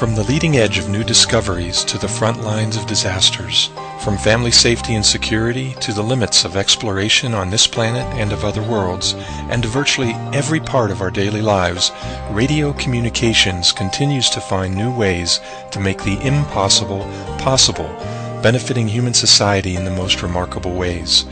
From the leading edge of new discoveries to the front lines of disasters, from family safety and security to the limits of exploration on this planet and of other worlds, and to virtually every part of our daily lives, radio communications continues to find new ways to make the impossible possible, benefiting human society in the most remarkable ways.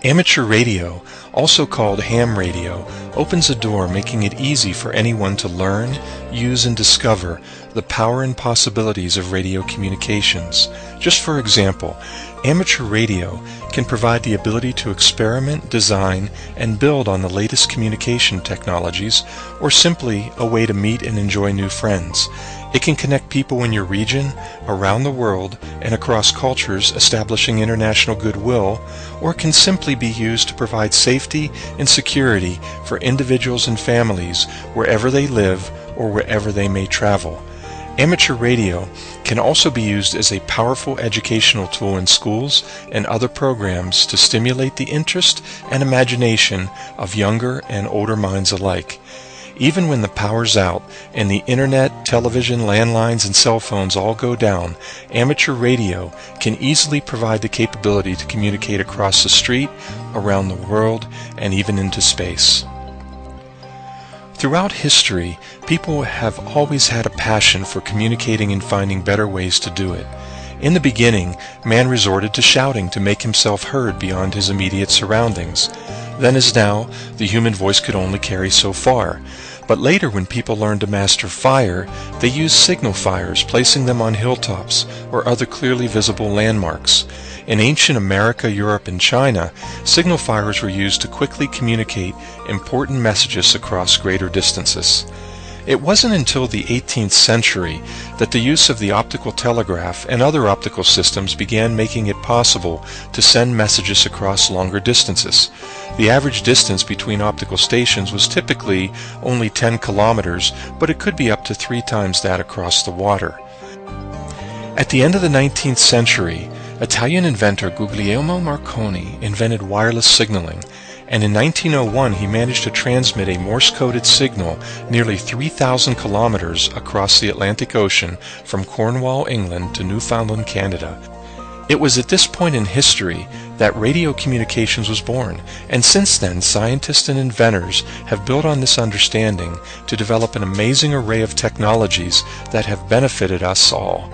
Amateur radio, also called HamRadio, opens a door making it easy for anyone to learn, use, and discover the power and possibilities of radio communications. Just for example, amateur radio can provide the ability to experiment, design, and build on the latest communication technologies, or simply a way to meet and enjoy new friends. It can connect people in your region, around the world, and across cultures, establishing international goodwill, or can simply be used to provide safety and security for individuals and families wherever they live or wherever they may travel. Amateur radio can also be used as a powerful educational tool in schools and other programs to stimulate the interest and imagination of younger and older minds alike. Even when the power's out and the internet, television, landlines, and cell phones all go down, amateur radio can easily provide the capability to communicate across the street, around the world, and even into space. Throughout history, people have always had a passion for communicating and finding better ways to do it. In the beginning, man resorted to shouting to make himself heard beyond his immediate surroundings. Then as now, the human voice could only carry so far. But later, when people learned to master fire, they used signal fires, placing them on hilltops or other clearly visible landmarks. In ancient America, Europe, and China, signal fires were used to quickly communicate important messages across greater distances. It wasn't until the 18th century that the use of the optical telegraph and other optical systems began making it possible to send messages across longer distances. The average distance between optical stations was typically only 10 kilometers, but it could be up to 3 times that across the water. At the end of the 19th century, Italian inventor Guglielmo Marconi invented wireless signaling, and in 1901 he managed to transmit a Morse-coded signal nearly 3,000 kilometers across the Atlantic Ocean from Cornwall, England to Newfoundland, Canada. It was at this point in history that radio communications was born, and since then scientists and inventors have built on this understanding to develop an amazing array of technologies that have benefited us all.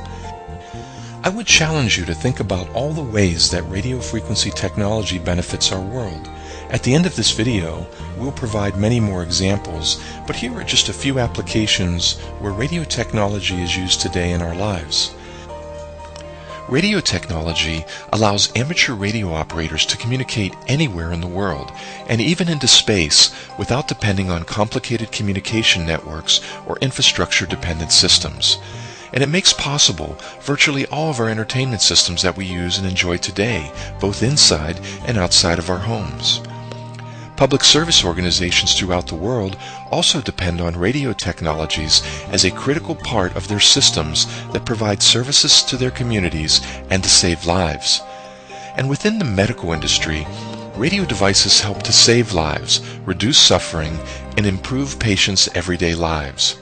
I would challenge you to think about all the ways that radio frequency technology benefits our world. At the end of this video, we'll provide many more examples, but here are just a few applications where radio technology is used today in our lives. Radio technology allows amateur radio operators to communicate anywhere in the world, and even into space, without depending on complicated communication networks or infrastructure-dependent systems. And it makes possible virtually all of our entertainment systems that we use and enjoy today, both inside and outside of our homes. Public service organizations throughout the world also depend on radio technologies as a critical part of their systems that provide services to their communities and to save lives. And within the medical industry, radio devices help to save lives, reduce suffering, and improve patients' everyday lives.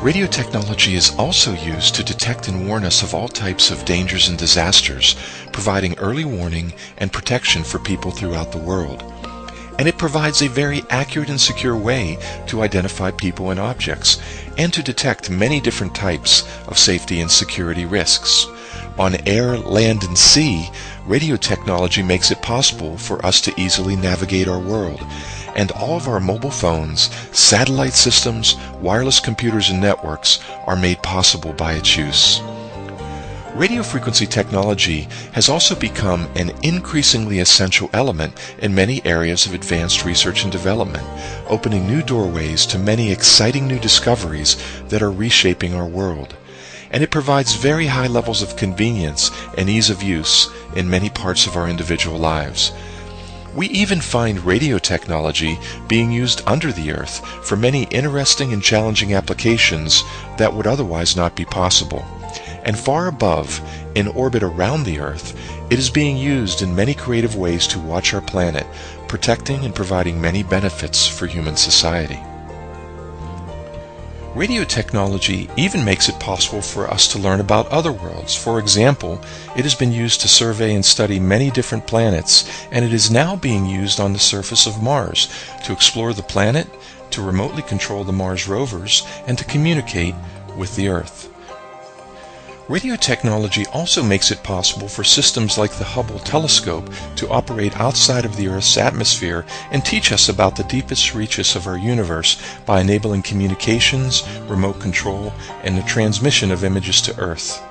Radio technology is also used to detect and warn us of all types of dangers and disasters, providing early warning and protection for people throughout the world. And it provides a very accurate and secure way to identify people and objects, and to detect many different types of safety and security risks. On air, land, and sea, radio technology makes it possible for us to easily navigate our world, and all of our mobile phones, satellite systems, wireless computers, and networks are made possible by its use. Radio frequency technology has also become an increasingly essential element in many areas of advanced research and development, opening new doorways to many exciting new discoveries that are reshaping our world. And it provides very high levels of convenience and ease of use in many parts of our individual lives. We even find radio technology being used under the earth for many interesting and challenging applications that would otherwise not be possible. And far above, in orbit around the Earth, it is being used in many creative ways to watch our planet, protecting and providing many benefits for human society. Radio technology even makes it possible for us to learn about other worlds. For example, it has been used to survey and study many different planets, and it is now being used on the surface of Mars to explore the planet, to remotely control the Mars rovers, and to communicate with the Earth. Radio technology also makes it possible for systems like the Hubble telescope to operate outside of the Earth's atmosphere and teach us about the deepest reaches of our universe by enabling communications, remote control, and the transmission of images to Earth.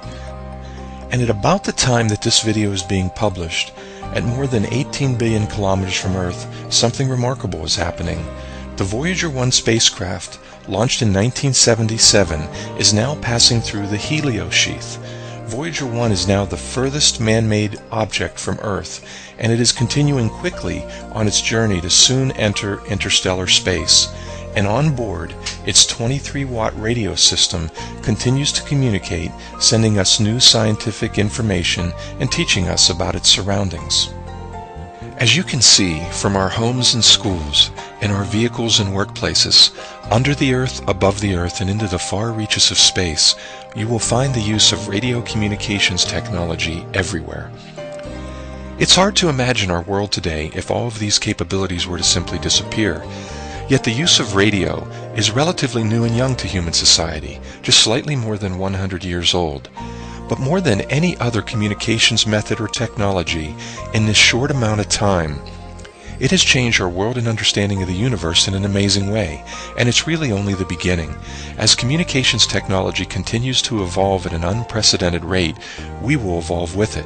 And at about the time that this video is being published, at more than 18 billion kilometers from Earth, something remarkable is happening. The Voyager 1 spacecraft, launched in 1977, is now passing through the heliosheath. Voyager 1 is now the furthest man-made object from Earth, and it is continuing quickly on its journey to soon enter interstellar space. And on board, its 23-watt radio system continues to communicate, sending us new scientific information and teaching us about its surroundings. As you can see, from our homes and schools, in our vehicles and workplaces, under the Earth, above the Earth, and into the far reaches of space, you will find the use of radio communications technology everywhere. It's hard to imagine our world today if all of these capabilities were to simply disappear. Yet the use of radio is relatively new and young to human society, just slightly more than 100 years old. But more than any other communications method or technology, in this short amount of time, it has changed our world and understanding of the universe in an amazing way, and it's really only the beginning. As communications technology continues to evolve at an unprecedented rate, we will evolve with it.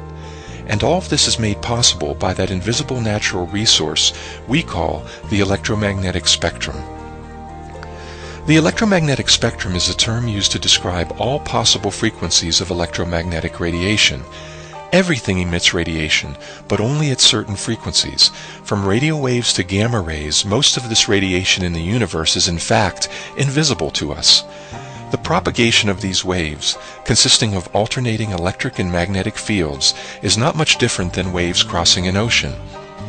And all of this is made possible by that invisible natural resource we call the electromagnetic spectrum. The electromagnetic spectrum is a term used to describe all possible frequencies of electromagnetic radiation. Everything emits radiation, but only at certain frequencies. From radio waves to gamma rays, most of this radiation in the universe is in fact invisible to us. The propagation of these waves, consisting of alternating electric and magnetic fields, is not much different than waves crossing an ocean.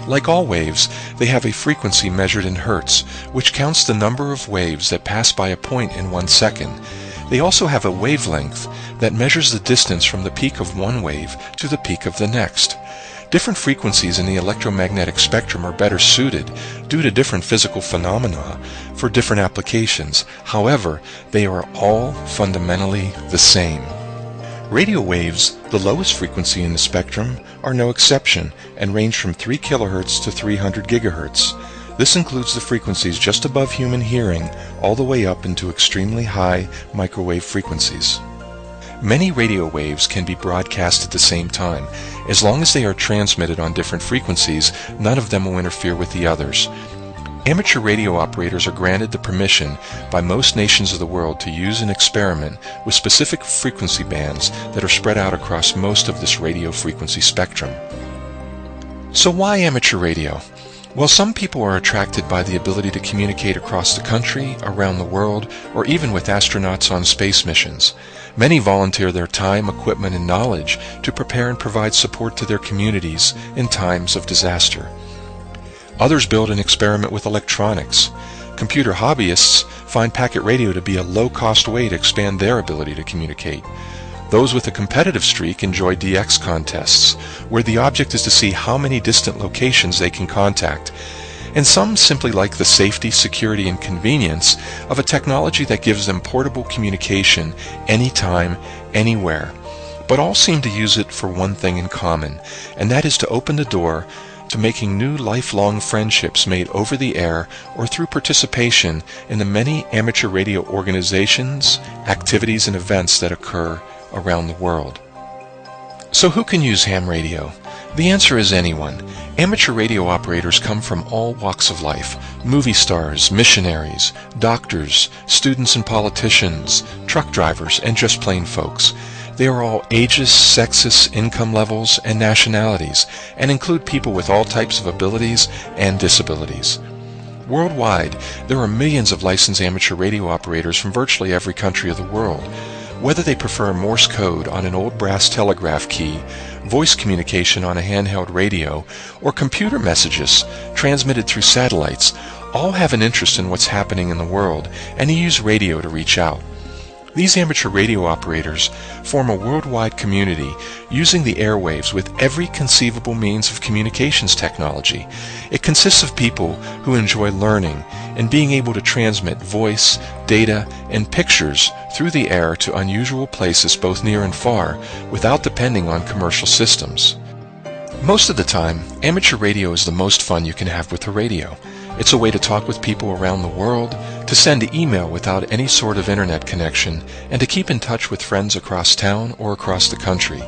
Like all waves, they have a frequency measured in hertz, which counts the number of waves that pass by a point in 1 second. They also have a wavelength that measures the distance from the peak of one wave to the peak of the next. Different frequencies in the electromagnetic spectrum are better suited, due to different physical phenomena, for different applications. However, they are all fundamentally the same. Radio waves, the lowest frequency in the spectrum, are no exception and range from 3 kHz to 300 GHz. This includes the frequencies just above human hearing all the way up into extremely high microwave frequencies. Many radio waves can be broadcast at the same time. As long as they are transmitted on different frequencies, none of them will interfere with the others. Amateur radio operators are granted the permission by most nations of the world to use and experiment with specific frequency bands that are spread out across most of this radio frequency spectrum. So why amateur radio? Well, some people are attracted by the ability to communicate across the country, around the world, or even with astronauts on space missions. Many volunteer their time, equipment, and knowledge to prepare and provide support to their communities in times of disaster. Others build and experiment with electronics. Computer hobbyists find packet radio to be a low-cost way to expand their ability to communicate. Those with a competitive streak enjoy DX contests, where the object is to see how many distant locations they can contact. And some simply like the safety, security, and convenience of a technology that gives them portable communication anytime, anywhere. But all seem to use it for one thing in common, and that is to open the door to making new lifelong friendships made over the air or through participation in the many amateur radio organizations, activities, and events that occur around the world. So who can use ham radio? The answer is anyone. Amateur radio operators come from all walks of life: movie stars, missionaries, doctors, students and politicians, truck drivers, and just plain folks. They are all ages, sexes, income levels, and nationalities, and include people with all types of abilities and disabilities. Worldwide, there are millions of licensed amateur radio operators from virtually every country of the world. Whether they prefer Morse code on an old brass telegraph key, voice communication on a handheld radio, or computer messages transmitted through satellites, All have an interest in what's happening in the world, and they use radio to reach out. These amateur radio operators form a worldwide community using the airwaves with every conceivable means of communications technology. It consists of people who enjoy learning and being able to transmit voice, data, and pictures through the air to unusual places both near and far without depending on commercial systems. Most of the time, amateur radio is the most fun you can have with the radio. It's a way to talk with people around the world, to send email without any sort of internet connection, and to keep in touch with friends across town or across the country.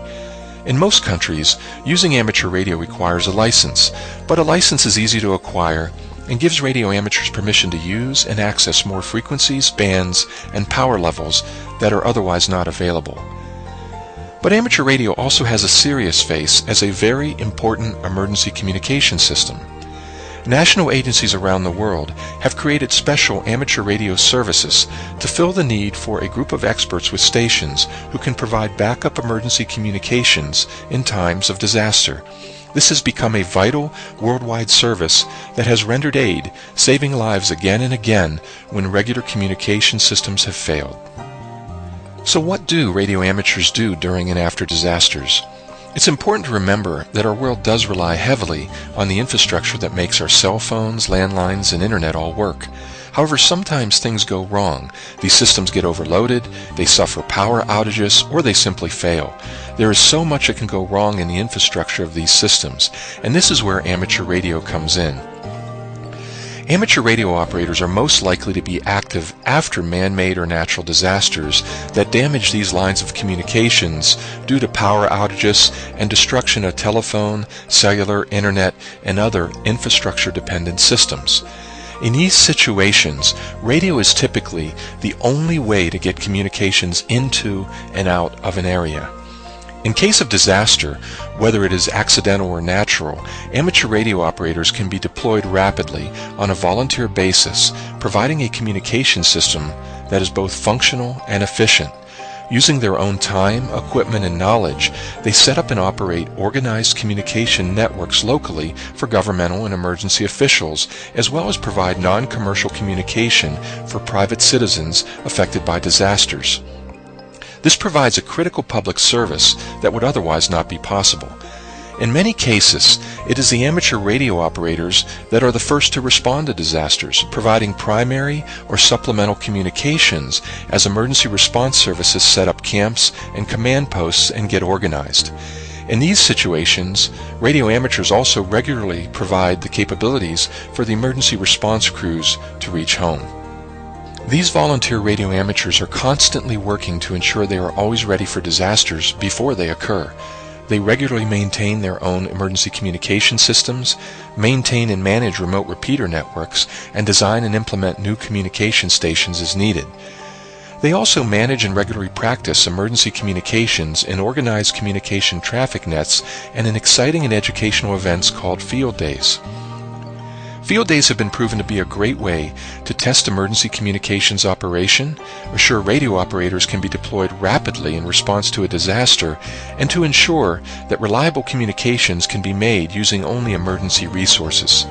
In most countries, using amateur radio requires a license, but a license is easy to acquire and gives radio amateurs permission to use and access more frequencies, bands, and power levels that are otherwise not available. But amateur radio also has a serious face as a very important emergency communication system. National agencies around the world have created special amateur radio services to fill the need for a group of experts with stations who can provide backup emergency communications in times of disaster. This has become a vital worldwide service that has rendered aid, saving lives again and again when regular communication systems have failed. So what do radio amateurs do during and after disasters? It's important to remember that our world does rely heavily on the infrastructure that makes our cell phones, landlines, and internet all work. However, sometimes things go wrong. These systems get overloaded, they suffer power outages, or they simply fail. There is so much that can go wrong in the infrastructure of these systems, and this is where amateur radio comes in. Amateur radio operators are most likely to be active after man-made or natural disasters that damage these lines of communications due to power outages and destruction of telephone, cellular, internet, and other infrastructure-dependent systems. In these situations, radio is typically the only way to get communications into and out of an area. In case of disaster, whether it is accidental or natural, amateur radio operators can be deployed rapidly on a volunteer basis, providing a communication system that is both functional and efficient. Using their own time, equipment, and knowledge, they set up and operate organized communication networks locally for governmental and emergency officials, as well as provide non-commercial communication for private citizens affected by disasters. This provides a critical public service that would otherwise not be possible. In many cases, it is the amateur radio operators that are the first to respond to disasters, providing primary or supplemental communications as emergency response services set up camps and command posts and get organized. In these situations, radio amateurs also regularly provide the capabilities for the emergency response crews to reach home. These volunteer radio amateurs are constantly working to ensure they are always ready for disasters before they occur. They regularly maintain their own emergency communication systems, maintain and manage remote repeater networks, and design and implement new communication stations as needed. They also manage and regularly practice emergency communications in organized communication traffic nets and in exciting and educational events called field days. Field days have been proven to be a great way to test emergency communications operation, assure radio operators can be deployed rapidly in response to a disaster, and to ensure that reliable communications can be made using only emergency resources.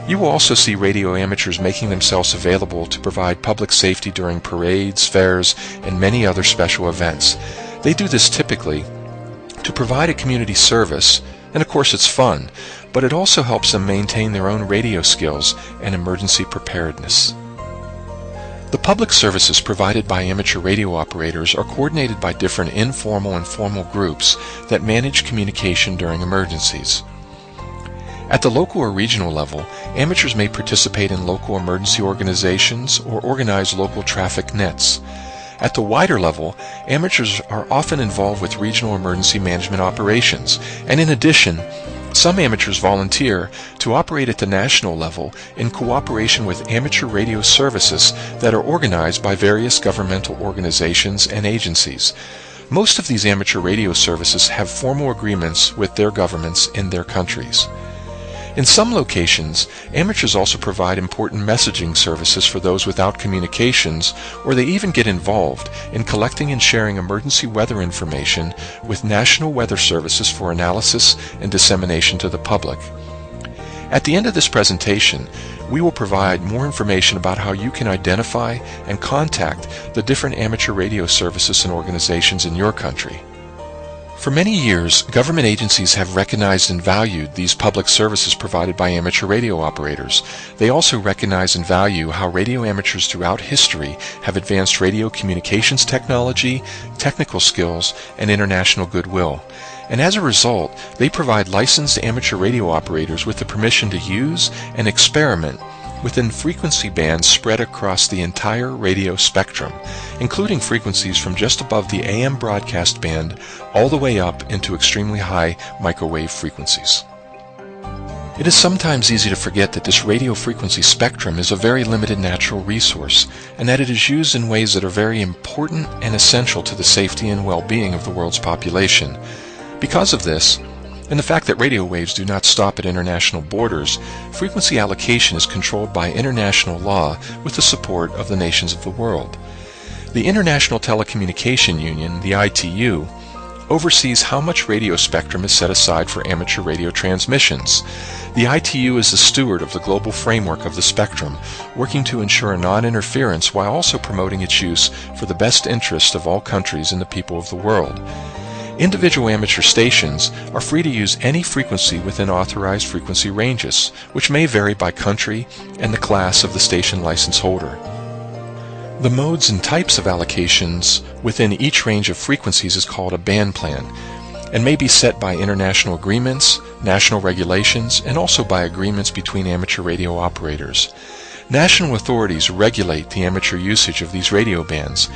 You will also see radio amateurs making themselves available to provide public safety during parades, fairs, and many other special events. They do this typically to provide a community service, and of course it's fun, but it also helps them maintain their own radio skills and emergency preparedness. The public services provided by amateur radio operators are coordinated by different informal and formal groups that manage communication during emergencies. At the local or regional level, amateurs may participate in local emergency organizations or organize local traffic nets. At the wider level, amateurs are often involved with regional emergency management operations, and in addition, some amateurs volunteer to operate at the national level in cooperation with amateur radio services that are organized by various governmental organizations and agencies. Most of these amateur radio services have formal agreements with their governments in their countries. In some locations, amateurs also provide important messaging services for those without communications, or they even get involved in collecting and sharing emergency weather information with national weather services for analysis and dissemination to the public. At the end of this presentation, we will provide more information about how you can identify and contact the different amateur radio services and organizations in your country. For many years, government agencies have recognized and valued these public services provided by amateur radio operators. They also recognize and value how radio amateurs throughout history have advanced radio communications technology, technical skills, and international goodwill. And as a result, they provide licensed amateur radio operators with the permission to use and experiment within frequency bands spread across the entire radio spectrum, including frequencies from just above the AM broadcast band all the way up into extremely high microwave frequencies. It is sometimes easy to forget that this radio frequency spectrum is a very limited natural resource, and that it is used in ways that are very important and essential to the safety and well-being of the world's population. Because of this, and the fact that radio waves do not stop at international borders, frequency allocation is controlled by international law with the support of the nations of the world. The International Telecommunication Union, the ITU, oversees how much radio spectrum is set aside for amateur radio transmissions. The ITU is the steward of the global framework of the spectrum, working to ensure non-interference while also promoting its use for the best interest of all countries and the people of the world. Individual amateur stations are free to use any frequency within authorized frequency ranges, which may vary by country and the class of the station license holder. The modes and types of allocations within each range of frequencies is called a band plan, and may be set by international agreements, national regulations, and also by agreements between amateur radio operators. National authorities regulate the amateur usage of these radio bands,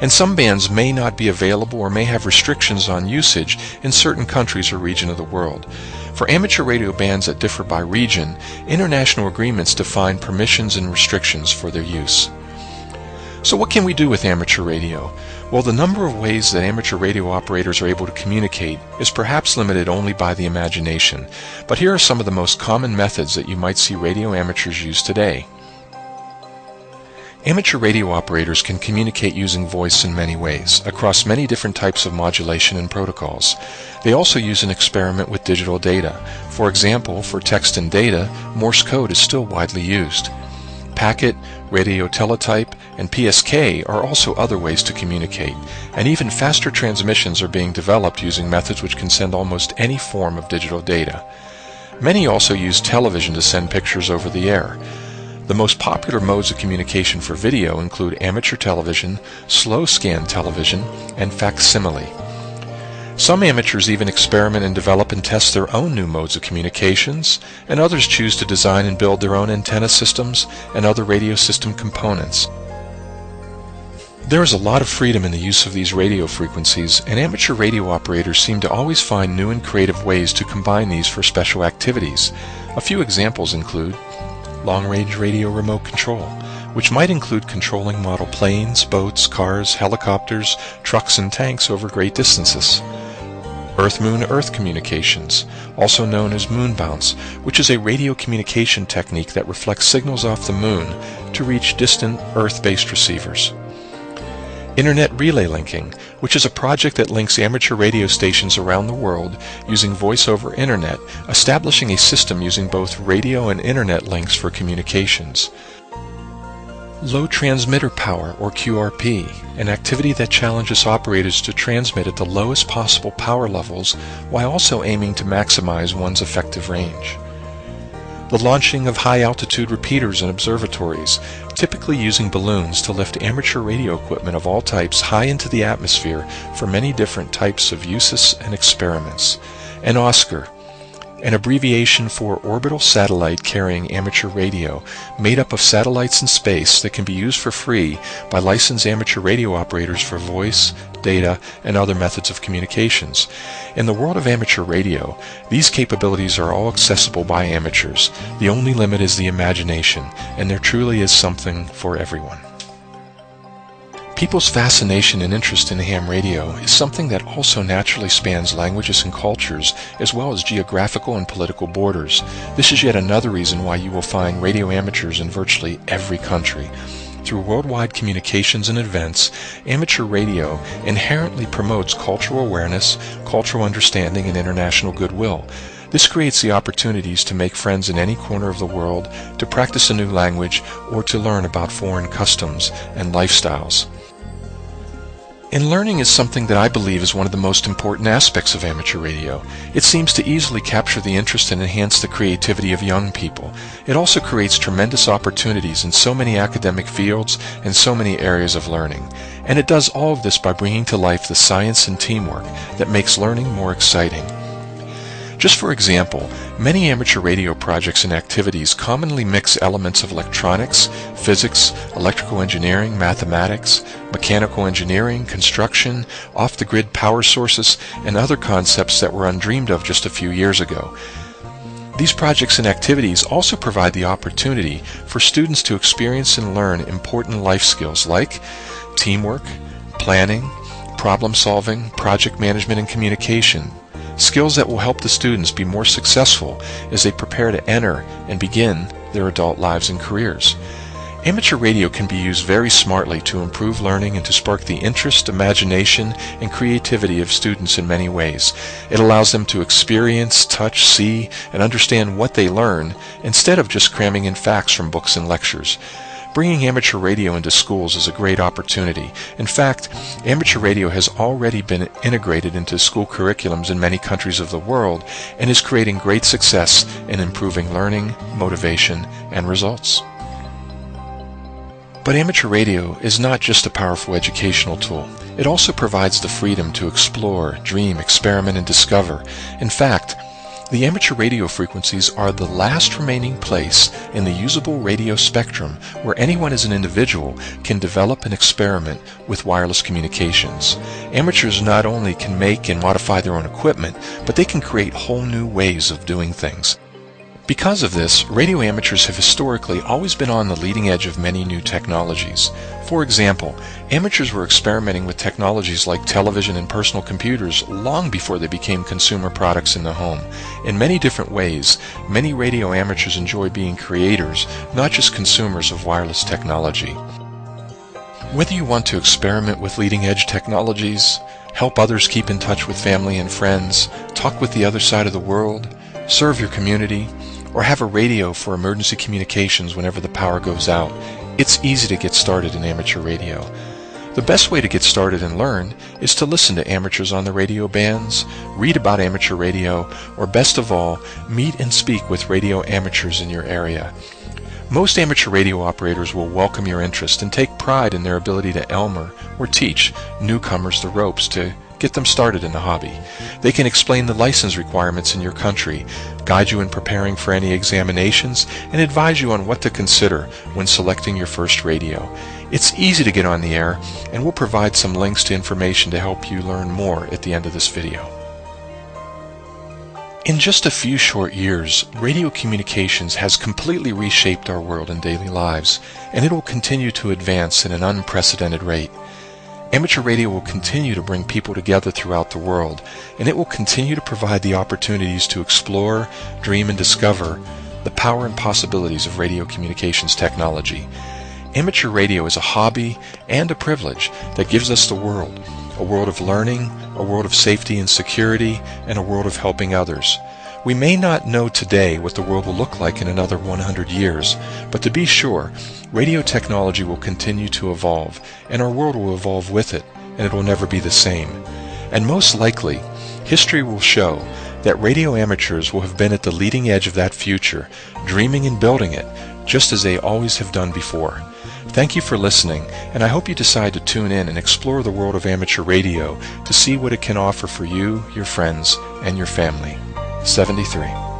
and some bands may not be available or may have restrictions on usage in certain countries or region of the world. For amateur radio bands that differ by region, international agreements define permissions and restrictions for their use. So what can we do with amateur radio? Well, the number of ways that amateur radio operators are able to communicate is perhaps limited only by the imagination, but here are some of the most common methods that you might see radio amateurs use today. Amateur radio operators can communicate using voice in many ways, across many different types of modulation and protocols. They also use and experiment with digital data. For example, for text and data, Morse code is still widely used. Packet, radio teletype, and PSK are also other ways to communicate, and even faster transmissions are being developed using methods which can send almost any form of digital data. Many also use television to send pictures over the air. The most popular modes of communication for video include amateur television, slow scan television, and facsimile. Some amateurs even experiment and develop and test their own new modes of communications, and others choose to design and build their own antenna systems and other radio system components. There is a lot of freedom in the use of these radio frequencies, and amateur radio operators seem to always find new and creative ways to combine these for special activities. A few examples include long-range radio remote control, which might include controlling model planes, boats, cars, helicopters, trucks, and tanks over great distances. Earth-Moon-Earth communications, also known as moon bounce, which is a radio communication technique that reflects signals off the moon to reach distant Earth-based receivers. Internet relay linking, which is a project that links amateur radio stations around the world using voice over internet, establishing a system using both radio and internet links for communications. Low transmitter power, or QRP, an activity that challenges operators to transmit at the lowest possible power levels while also aiming to maximize one's effective range. The launching of high-altitude repeaters in observatories, typically using balloons to lift amateur radio equipment of all types high into the atmosphere for many different types of uses and experiments. And OSCAR, an abbreviation for Orbital Satellite Carrying Amateur Radio, made up of satellites in space that can be used for free by licensed amateur radio operators for voice, data, and other methods of communications. In the world of amateur radio, these capabilities are all accessible by amateurs. The only limit is the imagination, and there truly is something for everyone. People's fascination and interest in ham radio is something that also naturally spans languages and cultures, as well as geographical and political borders. This is yet another reason why you will find radio amateurs in virtually every country. Through worldwide communications and events, amateur radio inherently promotes cultural awareness, cultural understanding, and international goodwill. This creates the opportunities to make friends in any corner of the world, to practice a new language, or to learn about foreign customs and lifestyles. And learning is something that I believe is one of the most important aspects of amateur radio. It seems to easily capture the interest and enhance the creativity of young people. It also creates tremendous opportunities in so many academic fields and so many areas of learning. And it does all of this by bringing to life the science and teamwork that makes learning more exciting. Just for example, many amateur radio projects and activities commonly mix elements of electronics, physics, electrical engineering, mathematics, mechanical engineering, construction, off-the-grid power sources, and other concepts that were undreamed of just a few years ago. These projects and activities also provide the opportunity for students to experience and learn important life skills like teamwork, planning, problem solving, project management, and communication. Skills that will help the students be more successful as they prepare to enter and begin their adult lives and careers. Amateur radio can be used very smartly to improve learning and to spark the interest, imagination, and creativity of students in many ways. It allows them to experience, touch, see, and understand what they learn instead of just cramming in facts from books and lectures. Bringing amateur radio into schools is a great opportunity. In fact, amateur radio has already been integrated into school curriculums in many countries of the world and is creating great success in improving learning, motivation, and results. But amateur radio is not just a powerful educational tool. It also provides the freedom to explore, dream, experiment, and discover. In fact, the amateur radio frequencies are the last remaining place in the usable radio spectrum where anyone as an individual can develop and experiment with wireless communications. Amateurs not only can make and modify their own equipment, but they can create whole new ways of doing things. Because of this, radio amateurs have historically always been on the leading edge of many new technologies. For example, amateurs were experimenting with technologies like television and personal computers long before they became consumer products in the home. In many different ways, many radio amateurs enjoy being creators, not just consumers of wireless technology. Whether you want to experiment with leading-edge technologies, help others keep in touch with family and friends, talk with the other side of the world, serve your community, or have a radio for emergency communications whenever the power goes out, it's easy to get started in amateur radio. The best way to get started and learn is to listen to amateurs on the radio bands, read about amateur radio, or best of all, meet and speak with radio amateurs in your area. Most amateur radio operators will welcome your interest and take pride in their ability to elmer or teach newcomers the ropes to get them started in the hobby. They can explain the license requirements in your country, guide you in preparing for any examinations, and advise you on what to consider when selecting your first radio. It's easy to get on the air, and we'll provide some links to information to help you learn more at the end of this video. In just a few short years, radio communications has completely reshaped our world and daily lives, and it will continue to advance at an unprecedented rate. Amateur radio will continue to bring people together throughout the world, and it will continue to provide the opportunities to explore, dream, and discover the power and possibilities of radio communications technology. Amateur radio is a hobby and a privilege that gives us the world, a world of learning, a world of safety and security, and a world of helping others. We may not know today what the world will look like in another 100 years, but to be sure, radio technology will continue to evolve, and our world will evolve with it, and it will never be the same. And most likely, history will show that radio amateurs will have been at the leading edge of that future, dreaming and building it, just as they always have done before. Thank you for listening, and I hope you decide to tune in and explore the world of amateur radio to see what it can offer for you, your friends, and your family. 73.